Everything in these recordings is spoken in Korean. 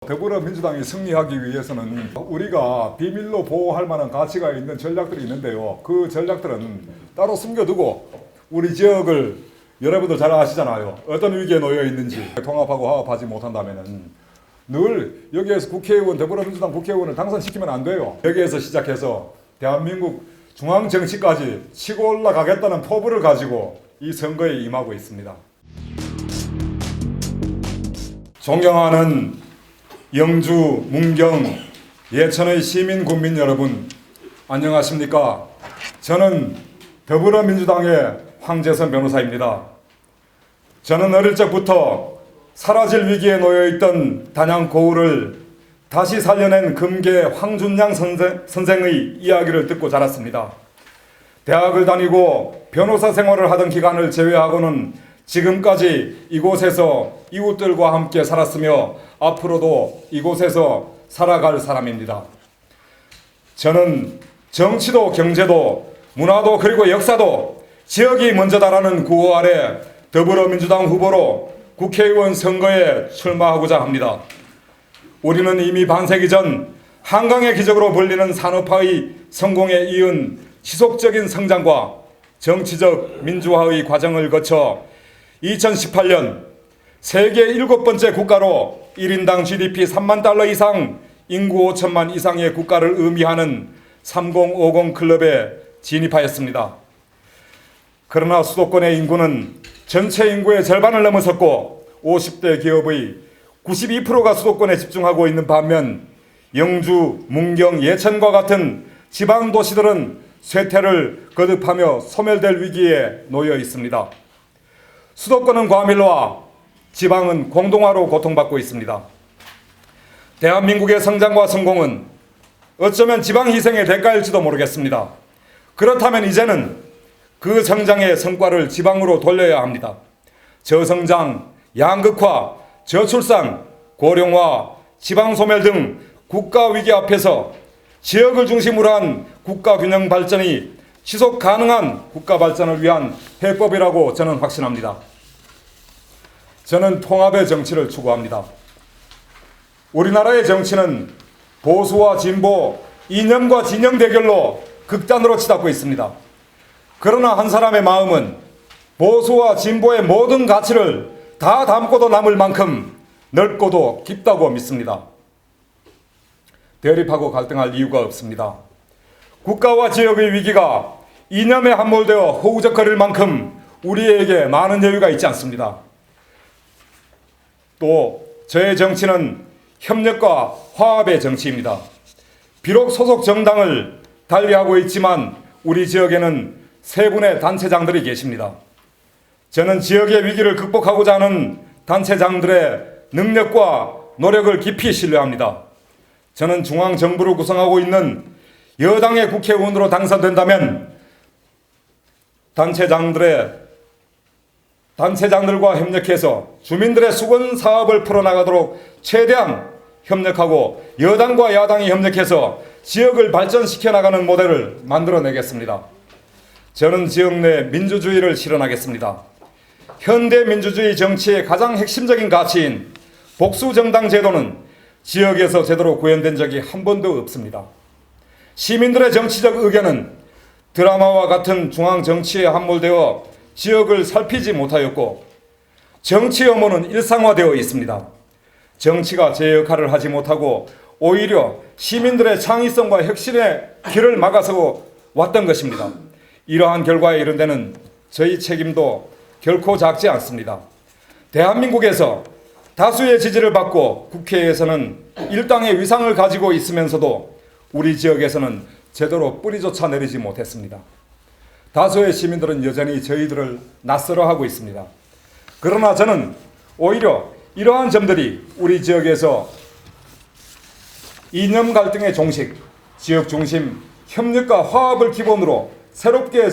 더불어민주당이 승리하기 위해서는 우리가 비밀로 보호할 만한 가치가 있는 전략들이 있는데요. 그 전략들은 따로 숨겨두고 우리 지역을 여러분들 잘 아시잖아요. 어떤 위기에 놓여 있는지 통합하고 화합하지 못한다면은 늘 여기에서 국회의원, 더불어민주당 국회의원을 당선시키면 안 돼요. 여기에서 시작해서 대한민국 중앙 정치까지 치고 올라가겠다는 포부를 가지고 이 선거에 임하고 있습니다. 존경하는 영주, 문경, 예천의 시민 국민 여러분, 안녕하십니까? 저는 더불어민주당의 황재선 변호사입니다. 저는 어릴 적부터 사라질 위기에 놓여있던 단양고을을 다시 살려낸 금계 황준양 선생의 이야기를 듣고 자랐습니다. 대학을 다니고 변호사 생활을 하던 기간을 제외하고는 지금까지 이곳에서 이웃들과 함께 살았으며 앞으로도 이곳에서 살아갈 사람입니다. 저는 정치도 경제도 문화도 그리고 역사도 지역이 먼저다라는 구호 아래 더불어민주당 후보로 국회의원 선거에 출마하고자 합니다. 우리는 이미 반세기 전 한강의 기적으로 불리는 산업화의 성공에 이은 지속적인 성장과 정치적 민주화의 과정을 거쳐 2018년 세계 7번째 국가로 1인당 GDP 3만 달러 이상, 인구 5천만 이상의 국가를 의미하는 3050 클럽에 진입하였습니다. 그러나 수도권의 인구는 전체 인구의 절반을 넘어섰고 50대 기업의 92%가 수도권에 집중하고 있는 반면 영주, 문경, 예천과 같은 지방 도시들은 쇠퇴를 거듭하며 소멸될 위기에 놓여 있습니다. 수도권은 과밀화, 지방은 공동화로 고통받고 있습니다. 대한민국의 성장과 성공은 어쩌면 지방 희생의 대가일지도 모르겠습니다. 그렇다면 이제는 그 성장의 성과를 지방으로 돌려야 합니다. 저성장, 양극화, 저출산, 고령화, 지방소멸 등 국가위기 앞에서 지역을 중심으로 한 국가균형 발전이 지속 가능한 국가 발전을 위한 해법이라고 저는 확신합니다. 저는 통합의 정치를 추구합니다. 우리나라의 정치는 보수와 진보, 이념과 진영 대결로 극단으로 치닫고 있습니다. 그러나 한 사람의 마음은 보수와 진보의 모든 가치를 다 담고도 남을 만큼 넓고도 깊다고 믿습니다. 대립하고 갈등할 이유가 없습니다. 국가와 지역의 위기가 이념에 함몰되어 허우적거릴 만큼 우리에게 많은 여유가 있지 않습니다. 또 저의 정치는 협력과 화합의 정치입니다. 비록 소속 정당을 달리하고 있지만 우리 지역에는 세 분의 단체장들이 계십니다. 저는 지역의 위기를 극복하고자 하는 단체장들의 능력과 노력을 깊이 신뢰합니다. 저는 중앙정부를 구성하고 있는 여당의 국회의원으로 당선된다면 단체장들과 협력해서 주민들의 수건 사업을 풀어나가도록 최대한 협력하고 여당과 야당이 협력해서 지역을 발전시켜 나가는 모델을 만들어내겠습니다. 저는 지역 내 민주주의를 실현하겠습니다. 현대 민주주의 정치의 가장 핵심적인 가치인 복수정당 제도는 지역에서 제대로 구현된 적이 한 번도 없습니다. 시민들의 정치적 의견은 드라마와 같은 중앙 정치에 함몰되어 지역을 살피지 못하였고 정치 혐오는 일상화되어 있습니다. 정치가 제 역할을 하지 못하고 오히려 시민들의 창의성과 혁신의 길을 막아서 왔던 것입니다. 이러한 결과에 이른 데는 저희 책임도 결코 작지 않습니다. 대한민국에서 다수의 지지를 받고 국회에서는 일당의 위상을 가지고 있으면서도 우리 지역에서는 제대로 뿌리조차 내리지 못했습니다. 다수의 시민들은 여전히 저희들을 낯설어하고 있습니다. 그러나 저는 오히려 이러한 점들이 우리 지역에서 이념 갈등의 종식, 지역 중심, 협력과 화합을 기본으로 새롭게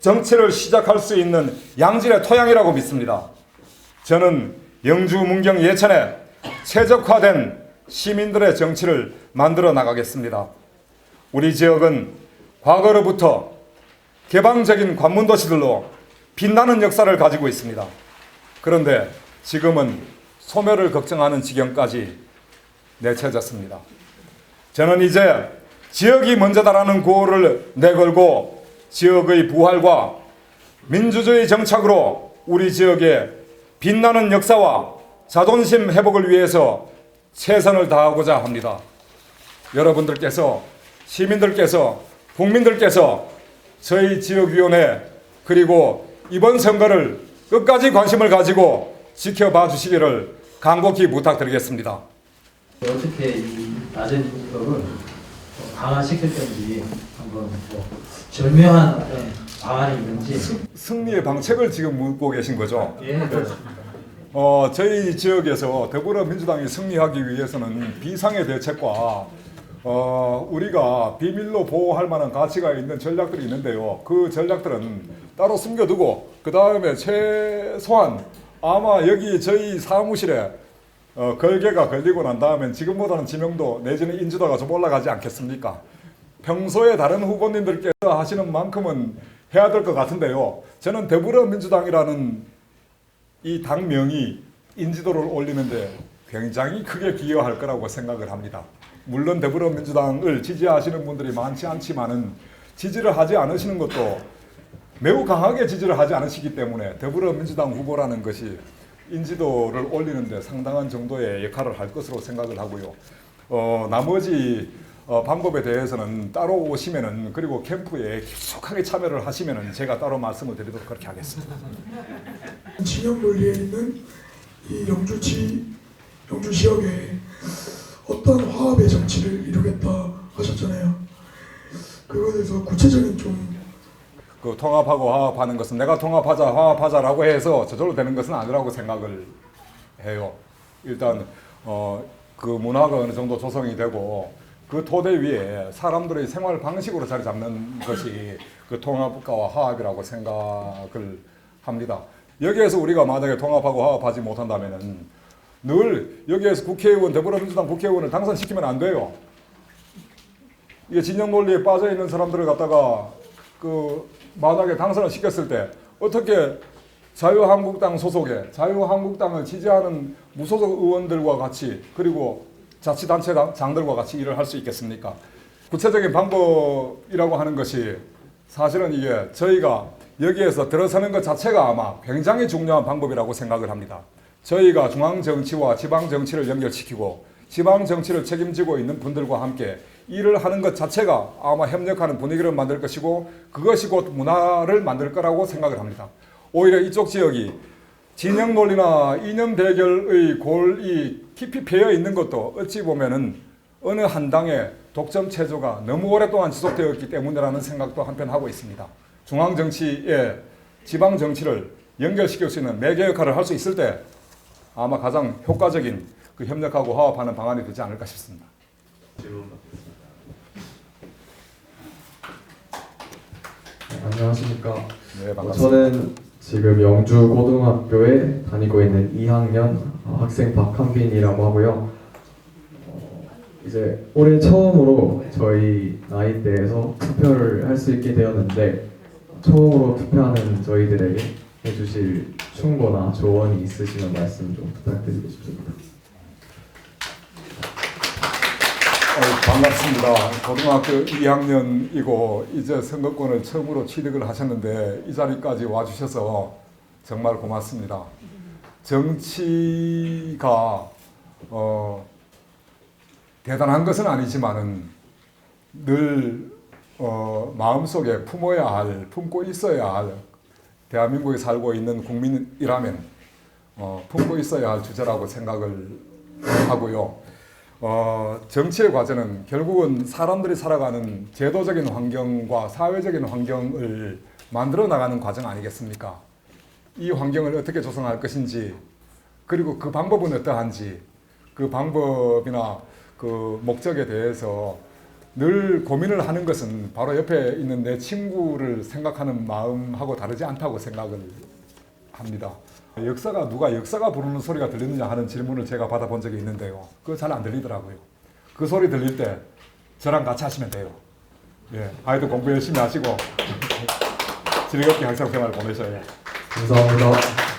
정치를 시작할 수 있는 양질의 토양이라고 믿습니다. 저는 영주, 문경, 예천에 최적화된 시민들의 정치를 만들어 나가겠습니다. 우리 지역은 과거로부터 개방적인 관문도시들로 빛나는 역사를 가지고 있습니다. 그런데 지금은 소멸을 걱정하는 지경까지 내쳐졌습니다. 저는 이제 지역이 먼저다라는 구호를 내걸고 지역의 부활과 민주주의 정착으로 우리 지역의 빛나는 역사와 자존심 회복을 위해서 최선을 다하고자 합니다. 여러분들께서, 시민들께서, 국민들께서 저희 지역위원회 그리고 이번 선거를 끝까지 관심을 가지고 지켜봐 주시기를 간곡히 부탁드리겠습니다. 어떻게 이 낮은 인구를 강화시킬 건지 한번 절묘한 방안이 있는지. 승리의 방책을 지금 묻고 계신 거죠? 예, 그렇습니다. 저희 지역에서 더불어민주당이 승리하기 위해서는 비상의 대책과 우리가 비밀로 보호할 만한 가치가 있는 전략들이 있는데요. 그 전략들은 따로 숨겨두고 그 다음에 최소한 아마 여기 저희 사무실에 걸개가 걸리고 난 다음엔 지금보다는 지명도 내지는 인지도가 좀 올라가지 않겠습니까? 평소에 다른 후보님들께서 하시는 만큼은 해야 될 것 같은데요. 저는 더불어민주당이라는 이 당명이 인지도를 올리는데 굉장히 크게 기여할 거라고 생각을 합니다. 물론 더불어민주당을 지지하시는 분들이 많지 않지만은 지지를 하지 않으시는 것도 매우 강하게 지지를 하지 않으시기 때문에 더불어민주당 후보라는 것이 인지도를 올리는데 상당한 정도의 역할을 할 것으로 생각을 하고요. 나머지 방법에 대해서는 따로 오시면은 그리고 캠프에 깊숙하게 참여를 하시면은 제가 따로 말씀을 드리도록 그렇게 하겠습니다. 진영 논리에 있는 이 영주 지역에 어떤 화합의 정치를 이루겠다 하셨잖아요. 그거에 대해서 구체적인 그 통합하고 화합하는 것은 내가 통합하자 화합하자라고 해서 저절로 되는 것은 아니라고 생각을 해요. 일단 그 문화가 어느 정도 조성이 되고 그 토대 위에 사람들의 생활 방식으로 자리 잡는 것이 그 통합과 화합이라고 생각을 합니다. 여기에서 우리가 만약에 통합하고 화합하지 못한다면은 늘 여기에서 국회의원, 더불어민주당 국회의원을 당선시키면 안 돼요. 이게 진영 논리에 빠져 있는 사람들을 갖다가 그 만약에 당선을 시켰을 때 어떻게 자유한국당 소속의 자유한국당을 지지하는 무소속 의원들과 같이 그리고 자치단체장들과 같이 일을 할 수 있겠습니까? 구체적인 방법이라고 하는 것이 사실은 이게 저희가 여기에서 들어서는 것 자체가 아마 굉장히 중요한 방법이라고 생각을 합니다. 저희가 중앙정치와 지방정치를 연결시키고 지방정치를 책임지고 있는 분들과 함께 일을 하는 것 자체가 아마 협력하는 분위기를 만들 것이고 그것이 곧 문화를 만들 거라고 생각을 합니다. 오히려 이쪽 지역이 진영 논리나 이념 대결의 골이 깊이 패여 있는 것도 어찌 보면은 어느 한 당의 독점 체조가 너무 오랫동안 지속되었기 때문이라는 생각도 한편 하고 있습니다. 중앙 정치에 지방 정치를 연결시킬 수 있는 매개 역할을 할 수 있을 때 아마 가장 효과적인 그 협력하고 화합하는 방안이 되지 않을까 싶습니다. 안녕하십니까. 네, 반갑습니다. 저는 지금 영주고등학교에 다니고 있는 2학년 학생 박한빈이라고 하고요. 이제 올해 처음으로 저희 나이대에서 투표를 할 수 있게 되었는데 처음으로 투표하는 저희들에게 해주실 충고나 조언이 있으시면 말씀 좀 부탁드리고 싶습니다. 반갑습니다. 고등학교 2학년이고 이제 선거권을 처음으로 취득을 하셨는데 이 자리까지 와주셔서 정말 고맙습니다. 정치가 대단한 것은 아니지만은 늘 마음속에 품고 있어야 할 대한민국에 살고 있는 국민이라면 품고 있어야 할 주제라고 생각을 하고요. 정치의 과제는 결국은 사람들이 살아가는 제도적인 환경과 사회적인 환경을 만들어 나가는 과정 아니겠습니까? 이 환경을 어떻게 조성할 것인지 그리고 그 방법은 어떠한지 그 방법이나 그 목적에 대해서 늘 고민을 하는 것은 바로 옆에 있는 내 친구를 생각하는 마음하고 다르지 않다고 생각을 합니다. 누가 역사가 부르는 소리가 들리느냐 하는 질문을 제가 받아본 적이 있는데요. 그거 잘 안 들리더라고요. 그 소리 들릴 때 저랑 같이 하시면 돼요. 예, 아이들 공부 열심히 하시고 즐겁게 학생생활 보내셔야. 감사합니다.